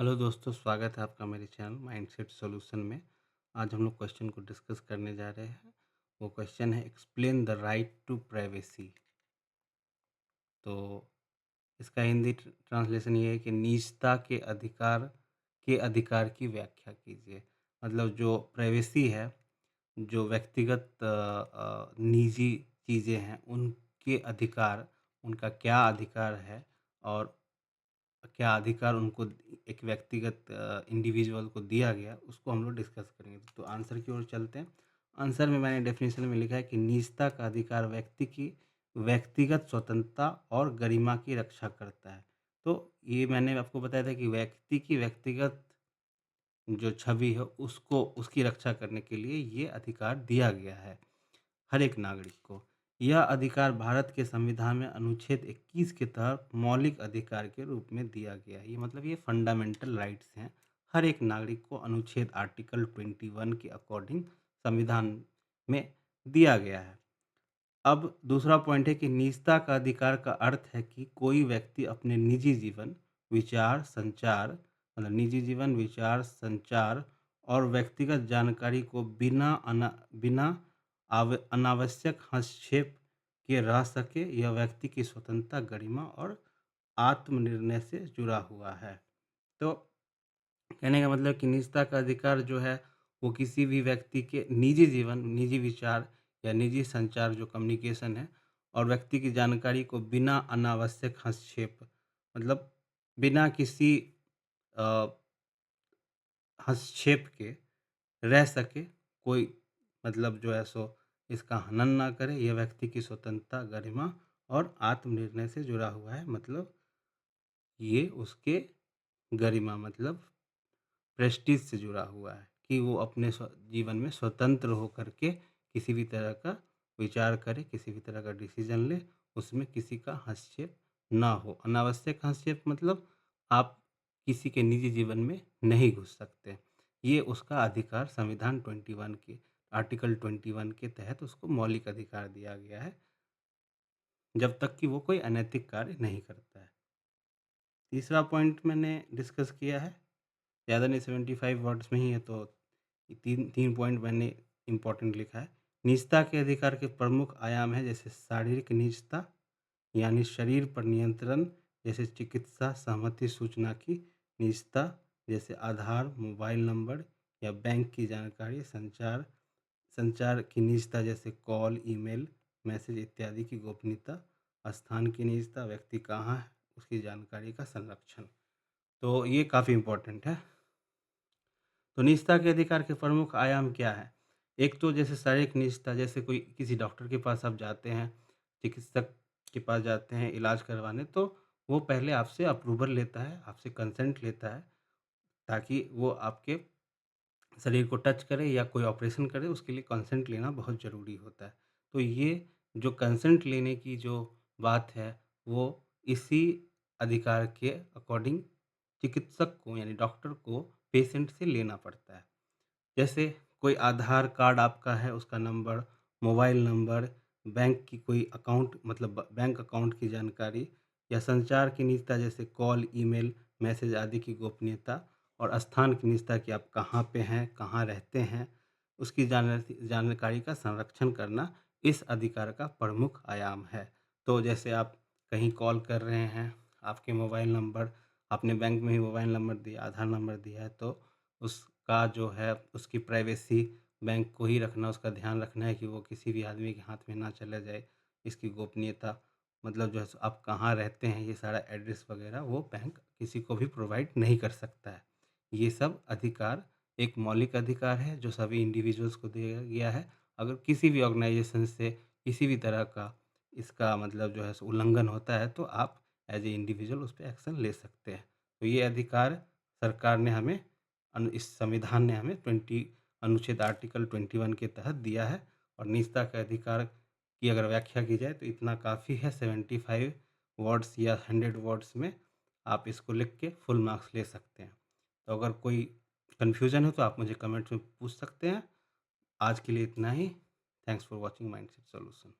Hello दोस्तों, स्वागत है आपका मेरे चैनल माइंडसेट सॉल्यूशन में। आज हम लोग क्वेश्चन को डिस्कस करने जा रहे हैं। वो क्वेश्चन है explain the right to privacy. तो इसका हिंदी ट्रांसलेशन ये है कि निजता के अधिकार की व्याख्या कीजिए। मतलब जो प्राइवेसी है, जो व्यक्तिगत निजी चीज़ें हैं, उनके अधिकार, उनका क्या अधिकार है और क्या अधिकार उनको एक व्यक्तिगत इंडिविजुअल को दिया गया, उसको हम लोग डिस्कस करेंगे। तो आंसर की ओर चलते हैं। आंसर में मैंने डेफिनेशन में लिखा है कि निजता का अधिकार व्यक्ति की व्यक्तिगत स्वतंत्रता और गरिमा की रक्षा करता है। तो ये मैंने आपको बताया था कि व्यक्ति की व्यक्तिगत जो छवि है उसको उसकी रक्षा करने के लिए ये अधिकार दिया गया है हर एक नागरिक को। यह अधिकार भारत के संविधान में अनुच्छेद 21 के तहत मौलिक अधिकार के रूप में दिया गया है। ये मतलब ये फंडामेंटल राइट्स हैं। हर एक नागरिक को अनुच्छेद आर्टिकल 21 के अकॉर्डिंग संविधान में दिया गया है। अब दूसरा पॉइंट है कि निजता का अधिकार का अर्थ है कि कोई व्यक्ति अपने निजी जीवन, विचार, संचार मतलब निजी जीवन, विचार, संचार और व्यक्तिगत जानकारी को बिना अनावश्यक हस्तक्षेप के रह सके। यह व्यक्ति की स्वतंत्रता, गरिमा और आत्मनिर्णय से जुड़ा हुआ है। तो कहने का मतलब कि निजता का अधिकार जो है वो किसी भी व्यक्ति के निजी जीवन, निजी विचार या निजी संचार जो कम्युनिकेशन है और व्यक्ति की जानकारी को बिना अनावश्यक हस्तक्षेप मतलब बिना किसी अ, हस्तक्षेप के रह सके। कोई मतलब जो है सो इसका हनन ना करे। यह व्यक्ति की स्वतंत्रता, गरिमा और आत्मनिर्णय से जुड़ा हुआ है। मतलब ये उसके गरिमा मतलब प्रेस्टीज से जुड़ा हुआ है कि वो अपने जीवन में स्वतंत्र होकर के किसी भी तरह का विचार करे, किसी भी तरह का डिसीजन ले, उसमें किसी का हस्तक्षेप ना हो। अनावश्यक हस्तक्षेप मतलब आप किसी के निजी जीवन में नहीं घुस सकते। ये उसका अधिकार संविधान 21 के आर्टिकल 21 के तहत उसको मौलिक अधिकार दिया गया है, जब तक कि वो कोई अनैतिक कार्य नहीं करता है। तीसरा पॉइंट मैंने डिस्कस किया है, ज़्यादा नहीं 75 वर्ड्स में ही है, तो तीन तीन पॉइंट मैंने इम्पोर्टेंट लिखा है। निजता के अधिकार के प्रमुख आयाम है जैसे शारीरिक निजता यानी शरीर पर नियंत्रण, जैसे चिकित्सा सहमति सूचना की निजता जैसे आधार, मोबाइल नंबर या बैंक की जानकारी, संचार संचार की निजता जैसे कॉल, ईमेल, मैसेज इत्यादि की गोपनीयता, स्थान की निजता, व्यक्ति कहाँ है उसकी जानकारी का संरक्षण। तो ये काफ़ी इम्पोर्टेंट है। तो निजता के अधिकार के प्रमुख आयाम क्या है? एक तो जैसे शारीरिक निजता, जैसे कोई किसी डॉक्टर के पास आप जाते हैं, चिकित्सक के पास जाते हैं इलाज करवाने, तो वो पहले आपसे अप्रूवल लेता है, आपसे कंसेंट लेता है, ताकि वो आपके शरीर को टच करे या कोई ऑपरेशन करे, उसके लिए कंसेंट लेना बहुत ज़रूरी होता है। तो ये जो कंसेंट लेने की जो बात है, वो इसी अधिकार के अकॉर्डिंग चिकित्सक को यानी डॉक्टर को पेशेंट से लेना पड़ता है। जैसे कोई आधार कार्ड आपका है, उसका नंबर, मोबाइल नंबर, बैंक की कोई अकाउंट मतलब बैंक अकाउंट की जानकारी या संचार की निजता जैसे कॉल, ईमेल, मैसेज आदि की गोपनीयता और स्थान की निजता कि आप कहाँ पे हैं, कहाँ रहते हैं, उसकी जानकारी का संरक्षण करना इस अधिकार का प्रमुख आयाम है। तो जैसे आप कहीं कॉल कर रहे हैं, आपके मोबाइल नंबर आपने बैंक में ही मोबाइल नंबर दिया, आधार नंबर दिया है, तो उसका जो है उसकी प्राइवेसी बैंक को ही रखना, उसका ध्यान रखना है कि वो किसी भी आदमी के हाथ में ना चला जाए। इसकी गोपनीयता मतलब जो है सो आप कहाँ रहते हैं, ये सारा एड्रेस वगैरह वो बैंक किसी को भी प्रोवाइड नहीं कर सकता है। ये सब अधिकार एक मौलिक अधिकार है जो सभी इंडिविजुअल्स को दिया गया है। अगर किसी भी ऑर्गेनाइजेशन से किसी भी तरह का इसका मतलब जो है सो उल्लंघन होता है, तो आप एज ए इंडिविजुअल उस पे एक्शन ले सकते हैं। तो ये अधिकार सरकार ने हमें इस संविधान ने हमें अनुच्छेद आर्टिकल 21 के तहत दिया है। और निजता के अधिकार की अगर व्याख्या की जाए तो इतना काफ़ी है। 75 वर्ड्स या 100 वर्ड्स में आप इसको लिख के फुल मार्क्स ले सकते हैं। तो अगर कोई कन्फ्यूज़न हो तो आप मुझे कमेंट्स में पूछ सकते हैं। आज के लिए इतना ही। Thanks for watching mindset solution.